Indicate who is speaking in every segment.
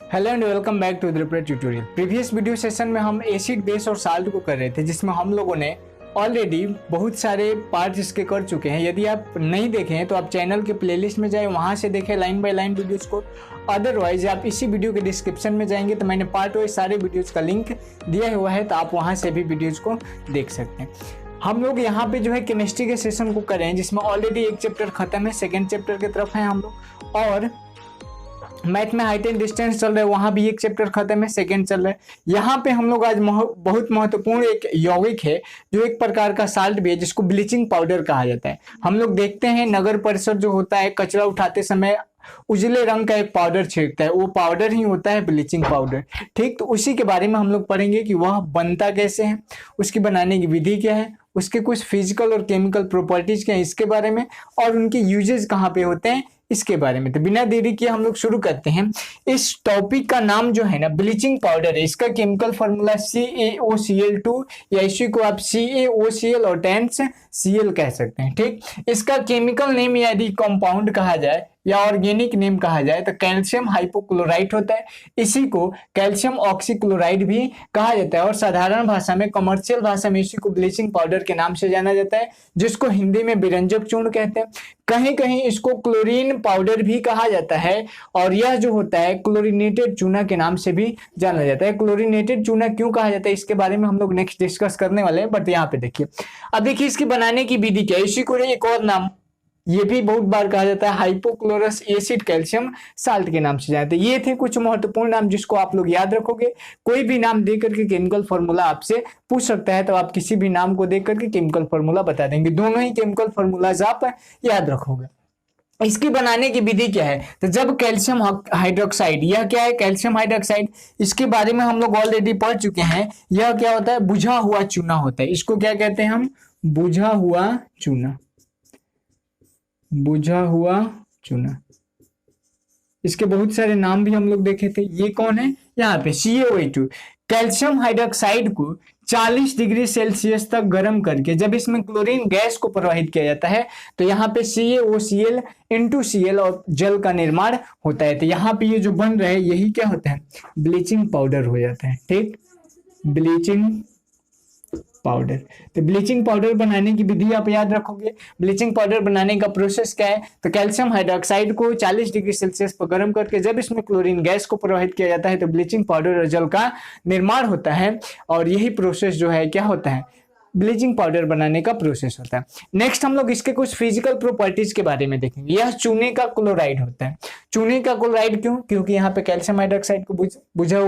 Speaker 1: Hello and welcome back to the रूप्रा tutorial. Previous video session में हम acid, base और साल्ट को कर रहे थे, जिसमें हम लोगों ने ऑलरेडी बहुत सारे पार्ट्स इसके कर चुके हैं। यदि आप नहीं देखे हैं तो आप चैनल के प्लेलिस्ट में जाए, वहां से देखें लाइन बाय लाइन वीडियोस को। अदरवाइज आप इसी वीडियो के डिस्क्रिप्शन में जाएंगे तो मैंने पार्ट वाइज सारे वीडियोज का लिंक दिया हुआ है, तो आप वहां से भी वीडियोज को देख सकते हैं। हम लोग यहाँ पे जो है केमिस्ट्री के सेशन को कर रहे हैं, जिसमें ऑलरेडी एक चैप्टर खत्म है, सेकेंड चैप्टर की तरफ है हम लोग। और मैथ में हाइट एंड डिस्टेंस चल रहा है, वहां भी एक चैप्टर खत्म है, सेकंड चल रहा है। यहाँ पे हम लोग आज बहुत महत्वपूर्ण एक यौगिक है, जो एक प्रकार का साल्ट भी है, जिसको ब्लीचिंग पाउडर कहा जाता है। हम लोग देखते हैं नगर परिषद जो होता है, कचरा उठाते समय उजले रंग का एक पाउडर छिड़कता है, वो पाउडर ही होता है ब्लीचिंग पाउडर। ठीक, तो उसी के बारे में हम लोग पढ़ेंगे कि वह बनता कैसे है, उसकी बनाने की विधि क्या है, उसके कुछ फिजिकल और केमिकल प्रॉपर्टीज क्या है इसके बारे में, और उनके यूजेस कहाँ पे होते हैं इसके बारे में। तो बिना देरी किए हम लोग शुरू करते हैं। इस टॉपिक का नाम जो है ना ब्लीचिंग पाउडर है। इसका केमिकल फॉर्मूला CaOCl2 या इसी को आप CaOCl और टेंस Cl कह सकते हैं। ठीक, इसका केमिकल नेम यदि कंपाउंड कहा जाए या ऑर्गेनिक नेम कहा जाए तो कैल्शियम हाइपोक्लोराइट होता है। इसी को कैल्शियम ऑक्सीक्लोराइड भी कहा जाता है, और साधारण भाषा में, कमर्शियल भाषा में इसी को ब्लीचिंग पाउडर के नाम से जाना जाता है, जिसको हिंदी में विरंजक चूर्ण कहते हैं। कहीं कहीं इसको क्लोरीन पाउडर भी कहा जाता है, और यह जो होता है क्लोरीनेटेड चूना के नाम से भी जाना जाता है। क्लोरीनेटेड चूना क्यों कहा जाता है इसके बारे में हम लोग नेक्स्ट डिस्कस करने वाले हैं, बट यहाँ पे देखिए। अब देखिए इसकी बनाने की विधि क्या है। इसी को एक और नाम ये भी बहुत बार कहा जाता है हाइपोक्लोरस एसिड कैल्शियम साल्ट के नाम से जाते हैं। ये थे कुछ महत्वपूर्ण नाम जिसको आप लोग याद रखोगे। कोई भी नाम दे करके केमिकल फॉर्मूला आपसे पूछ सकता है, तो आप किसी भी नाम को देख करके केमिकल फॉर्मूला बता देंगे। दोनों ही केमिकल फॉर्मूलाज आप याद रखोगे। इसकी बनाने की विधि क्या है, तो जब कैल्शियम हाइड्रोक्साइड, यह क्या है कैल्शियम हाइड्रोक्साइड, इसके बारे में हम लोग ऑलरेडी पढ़ चुके हैं। यह क्या होता है, बुझा हुआ चूना होता है। इसको क्या कहते हैं हम, बुझा हुआ चूना, बुझा हुआ चूना। इसके बहुत सारे नाम भी हम लोग देखे थे। ये कौन है, यहाँ पे CaO2। कैल्शियम हाइड्रोक्साइड को 40 डिग्री सेल्सियस तक गर्म करके जब इसमें क्लोरीन गैस को प्रवाहित किया जाता है तो यहाँ पे CaOCl × Cl और जल का निर्माण होता है। तो यहाँ पे ये जो बन रहा है यही क्या होता है, ब्लीचिंग पाउडर हो जाता है। ठीक, ब्लीचिंग पाउडर। तो ब्लीचिंग पाउडर बनाने की विधि आप याद रखोगे। ब्लीचिंग पाउडर बनाने का प्रोसेस क्या है, तो कैल्शियम हाइड्रोक्साइड को 40 डिग्री सेल्सियस पर गर्म करके जब इसमें क्लोरीन गैस को प्रवाहित किया जाता है तो ब्लीचिंग पाउडर और जल का निर्माण होता है, और यही प्रोसेस जो है क्या होता है, ब्लीचिंग पाउडर बनाने का प्रोसेस होता है। नेक्स्ट हम लोग इसके कुछ फिजिकल प्रॉपर्टीज के बारे में देखेंगे। यह चूने का क्लोराइड होता है। चूने का क्लोराइड क्यों, क्योंकि यहाँ पे कैल्शियम हाइड्रोक्साइड को बुझा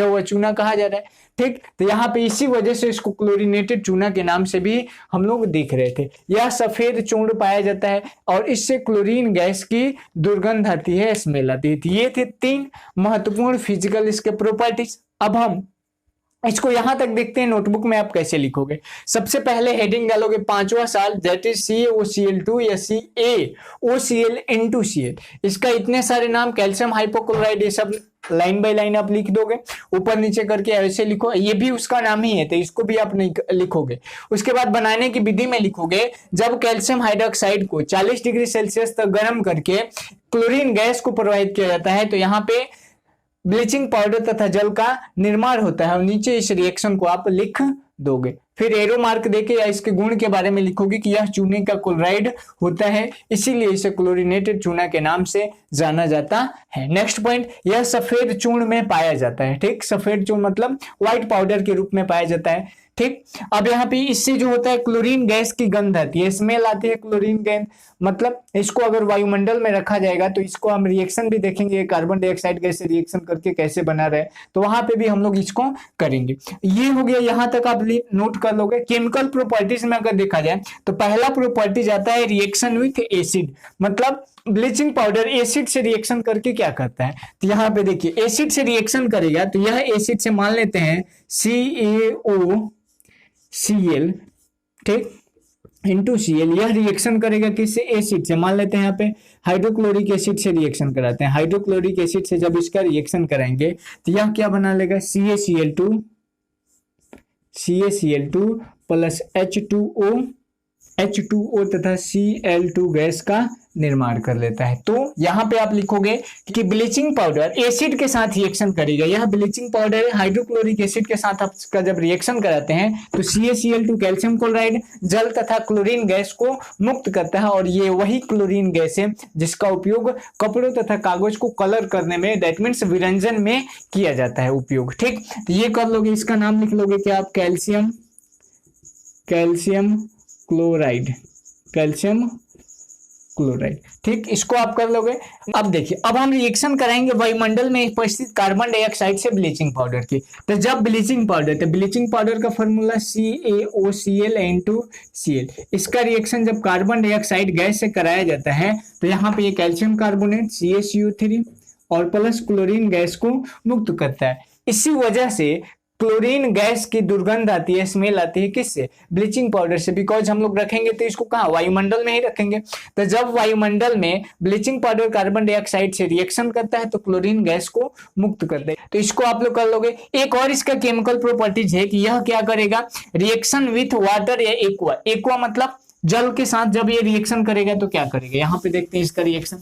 Speaker 1: हुआ चूना कहा जा रहा है। ठीक, तो यहाँ पे इसी वजह से इसको क्लोरीनेटेड चूना के नाम से भी हम लोग देख रहे थे। यह सफेद चूर्ण पाया जाता है और इससे क्लोरीन गैस की दुर्गंध आती है, स्मेल आती है। ये थे 3 महत्वपूर्ण फिजिकल इसके प्रॉपर्टीज। अब हम इसको यहां तक देखते हैं, नोटबुक में आप कैसे लिखोगे। सबसे पहले हेडिंग डालोगे 5वां साल, दैट इज CaOCl2 या CaOCl × Cl। इसका इतने सारे नाम, कैल्शियम हाइपोक्लोराइड, ये सब लाइन बाय लाइन आप लिख दोगे, ऊपर नीचे करके ऐसे लिखो। ये भी उसका नाम ही है तो इसको भी आप लिखोगे। उसके बाद बनाने की विधि में लिखोगे, जब कैल्शियम हाइड्रोक्साइड को 40 डिग्री सेल्सियस तक गर्म करके क्लोरीन गैस को प्रवाहित किया जाता है तो यहाँ पे ब्लीचिंग पाउडर तथा जल का निर्माण होता है, और नीचे इस रिएक्शन को आप लिख दोगे। फिर एरो मार्क देके या इसके गुण के बारे में लिखोगे कि यह चूने का क्लोराइड होता है, इसीलिए इसे क्लोरीनेटेड चूना के नाम से जाना जाता है। नेक्स्ट पॉइंट, यह सफेद चूर्ण में पाया जाता है। ठीक, सफेद चूर्ण मतलब व्हाइट पाउडर के रूप में पाया जाता है। ठीक, अब यहाँ पे इससे जो होता है क्लोरीन गैस की गंध आती है, स्मेल आती है क्लोरीन गैस। मतलब इसको अगर वायुमंडल में रखा जाएगा तो इसको हम रिएक्शन भी देखेंगे, कार्बन डाइऑक्साइड गैस से रिएक्शन करके कैसे बना रहे, तो वहां पे भी हम लोग इसको करेंगे। ये हो गया, यहां तक आप नोट कर लोगे। केमिकल प्रॉपर्टीज में अगर देखा जाए तो पहला प्रॉपर्टी आता है रिएक्शन विथ एसिड। मतलब ब्लीचिंग पाउडर एसिड से रिएक्शन करके क्या करता है, तो यहाँ पे देखिए एसिड से रिएक्शन करेगा तो यह एसिड से मान लेते हैं CaOCl, ठीक, × Cl। यह रिएक्शन करेगा किससे, एसिड से। मान लेते हैं यहाँ पे हाइड्रोक्लोरिक एसिड से रिएक्शन कराते हैं। हाइड्रोक्लोरिक एसिड से जब इसका रिएक्शन कराएंगे तो यह क्या बना लेगा, CaCl2 प्लस H2O तथा Cl2 गैस का निर्माण कर लेता है। तो यहाँ पे आप लिखोगे कि ब्लीचिंग पाउडर एसिड के साथ रिएक्शन करेगा। यह ब्लीचिंग पाउडर हाइड्रोक्लोरिक एसिड के साथ आपका जब रिएक्शन कराते हैं तो CaCl2 कैल्शियम क्लोराइड जल तथा क्लोरीन गैस को मुक्त करता है, और ये वही क्लोरीन गैस है जिसका उपयोग कपड़ों तथा कागज को कलर करने में, दैट मीन्स विरंजन में किया जाता है उपयोग। ठीक, तो ये कर लोगे, इसका नाम लिख लोगे क्या आप, कैल्शियम क्लोराइड, कैल्शियम क्लोराइड। ठीक, इसको आप कर लोगे। अब देखिए, अब हम रिएक्शन कराएंगे वायुमंडल में उपस्थित कार्बन डाइऑक्साइड से ब्लीचिंग पाउडर की। तो जब ब्लीचिंग पाउडर का फॉर्मूला CaOCl इसका रिएक्शन जब कार्बन डाइऑक्साइड गैस से कराया जाता है तो यहाँ पे ये कैल्शियम कार्बोनेट CaCO3 और प्लस क्लोरीन गैस को मुक्त करता है। इसी वजह से क्लोरीन गैस की दुर्गंध आती है, स्मेल आती है, किससे, ब्लीचिंग पाउडर से। बिकॉज हम लोग रखेंगे तो इसको कहाँ, वायुमंडल में ही रखेंगे। तो जब वायुमंडल में ब्लीचिंग पाउडर कार्बन डाइऑक्साइड से रिएक्शन करता है तो क्लोरीन गैस को मुक्त करता है। तो इसको आप लोग कर लोगे। एक और इसका केमिकल प्रॉपर्टीज है कि यह क्या करेगा, रिएक्शन विथ वाटर या एक्वा मतलब जल के साथ जब ये रिएक्शन करेगा तो क्या करेगा, यहाँ पे देखते हैं इसका रिएक्शन।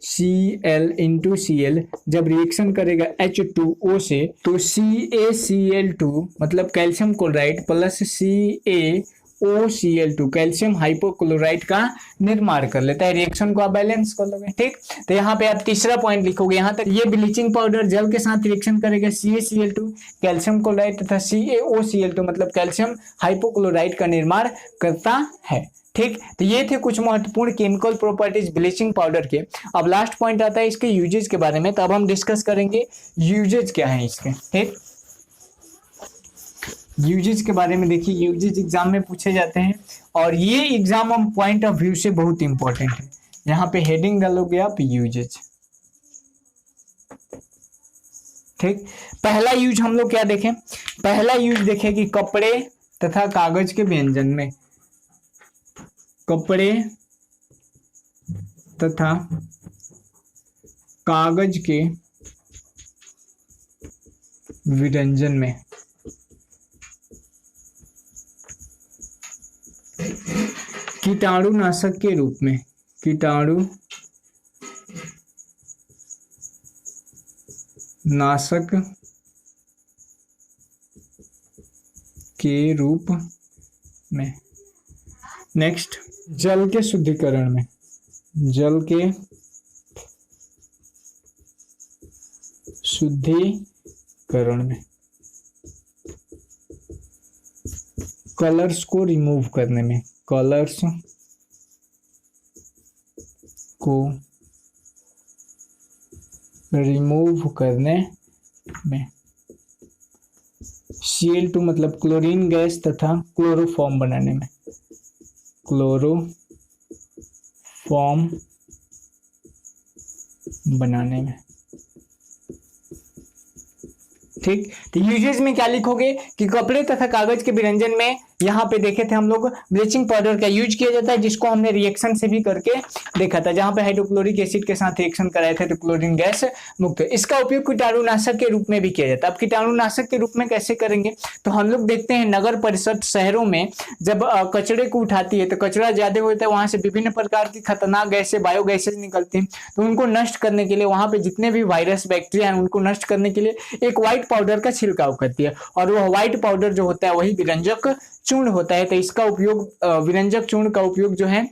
Speaker 1: CaCl इंटू Cl जब रिएक्शन करेगा H2O से तो CaCl2 मतलब calcium chloride plus CaOCl2 calcium hypochlorite का निर्माण कर लेता है। रिएक्शन को आप बैलेंस कर लोगे। ठीक, तो यहाँ पे आप तीसरा पॉइंट लिखोगे। यहाँ तक ये ब्लीचिंग पाउडर जल के साथ रिएक्शन करेगा CaCl2 कैल्शियम क्लोराइड तथा CaOCl2 मतलब कैल्शियम हाइपोक्लोराइड का निर्माण करता है। ठीक, तो ये थे कुछ महत्वपूर्ण केमिकल प्रॉपर्टीज ब्लीचिंग पाउडर के। अब लास्ट पॉइंट आता है इसके यूजेज के बारे में, तो अब हम डिस्कस करेंगे यूजेज क्या है इसके। ठीक, यूजेज के बारे में देखिए, यूजेज एग्जाम में पूछे जाते हैं और ये एग्जाम हम पॉइंट ऑफ व्यू से बहुत इंपॉर्टेंट है। यहाँ पे हेडिंग डालोगे आप यूजेज। ठीक, पहला यूज हम लोग क्या देखें, पहला यूज देखें कि कपड़े तथा कागज के व्यंजन में, कपड़े तथा कागज के विरंजन में कीटाणुनाशक के रूप में, कीटाणुनाशक के रूप में। नेक्स्ट, जल के शुद्धिकरण में, जल के शुद्धिकरण में, कलर्स को रिमूव करने में, कलर्स को रिमूव करने में, Cl2 मतलब क्लोरीन गैस तथा क्लोरोफॉर्म बनाने में, क्लोरोफॉर्म बनाने में। ठीक, तो यूजेज में क्या लिखोगे कि कपड़े तथा कागज के विरंजन में यहाँ पे देखे थे हम लोग ब्लीचिंग पाउडर का यूज किया जाता है, जिसको हमने रिएक्शन से भी करके देखा था। जहां पे हाइड्रोक्लोरिक एसिड के साथ रिएक्शन कराए थे तो क्लोरीन गैस मुक्त। इसका उपयोग कीटाणुनाशक के रूप में भी किया जाता है। अब कीटाणुनाशक के रूप में कैसे करेंगे, तो हम लोग देखते हैं नगर परिषद शहरों में जब कचरे को उठाती है तो कचरा ज्यादा होता है, वहां से विभिन्न प्रकार की खतरनाक गैसें, बायोगैसेज निकलती हैं। तो उनको नष्ट करने के लिए, वहां पे जितने भी वायरस बैक्टीरिया हैं उनको नष्ट करने के लिए एक व्हाइट पाउडर का छिड़काव करती है, और वह व्हाइट पाउडर जो होता है वही विरंजक चूर्ण होता है। तो इसका उपयोग, विरंजक चूर्ण का उपयोग जो है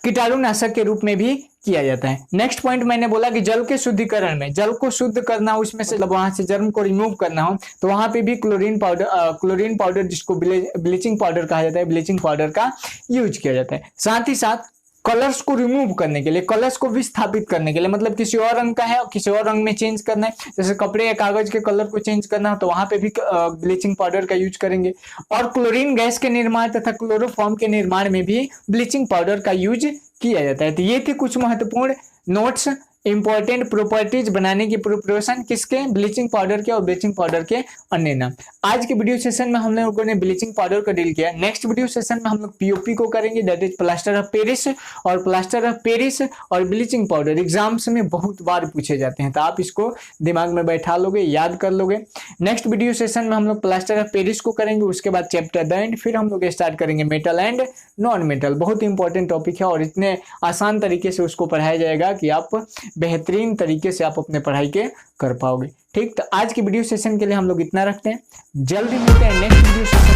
Speaker 1: कीटाणुनाशक के रूप में भी किया जाता है। नेक्स्ट पॉइंट मैंने बोला कि जल के शुद्धिकरण में, जल को शुद्ध करना हो, उसमें से वहां से जर्म को रिमूव करना हो तो वहां पे भी क्लोरीन पाउडर जिसको ब्लीचिंग पाउडर कहा जाता है, ब्लीचिंग पाउडर का यूज किया जाता है। साथ ही साथ कलर्स को रिमूव करने के लिए, कलर्स को विस्थापित करने के लिए, मतलब किसी और रंग का है और किसी और रंग में चेंज करना है, जैसे कपड़े या कागज के कलर को चेंज करना हो तो वहां पे भी ब्लीचिंग पाउडर का यूज करेंगे। और क्लोरीन गैस के निर्माण तथा क्लोरोफॉर्म के निर्माण में भी ब्लीचिंग पाउडर का यूज किया जाता है। तो ये थे कुछ महत्वपूर्ण नोट्स इंपॉर्टेंट प्रॉपर्टीज बनाने की प्रिपरेशन किसके, ब्लीचिंग पाउडर के और ब्लीचिंग पाउडर के अन्य नाम। आज के वीडियो सेशन में हम लोगों ने ब्लीचिंग पाउडर को डील किया। नेक्स्ट वीडियो सेशन में हम लोग पीओपी को करेंगे, that is plaster of Paris. और प्लास्टर ऑफ पेरिस और ब्लीचिंग पाउडर एग्जाम्स में बहुत बार पूछे जाते हैं, तो आप इसको दिमाग में बैठा लोगे, याद कर लोगे। नेक्स्ट वीडियो सेशन में हम लोग प्लास्टर ऑफ पेरिस को करेंगे, उसके बाद चैप्टर द एंड, फिर हम लोग स्टार्ट करेंगे मेटल एंड नॉन मेटल। बहुत इंपॉर्टेंट टॉपिक है और इतने आसान तरीके से उसको पढ़ाया जाएगा कि आप बेहतरीन तरीके से आप अपने पढ़ाई के कर पाओगे। ठीक, तो आज की वीडियो सेशन के लिए हम लोग इतना रखते हैं। जल्दी मिलते हैं नेक्स्ट वीडियो सेशन।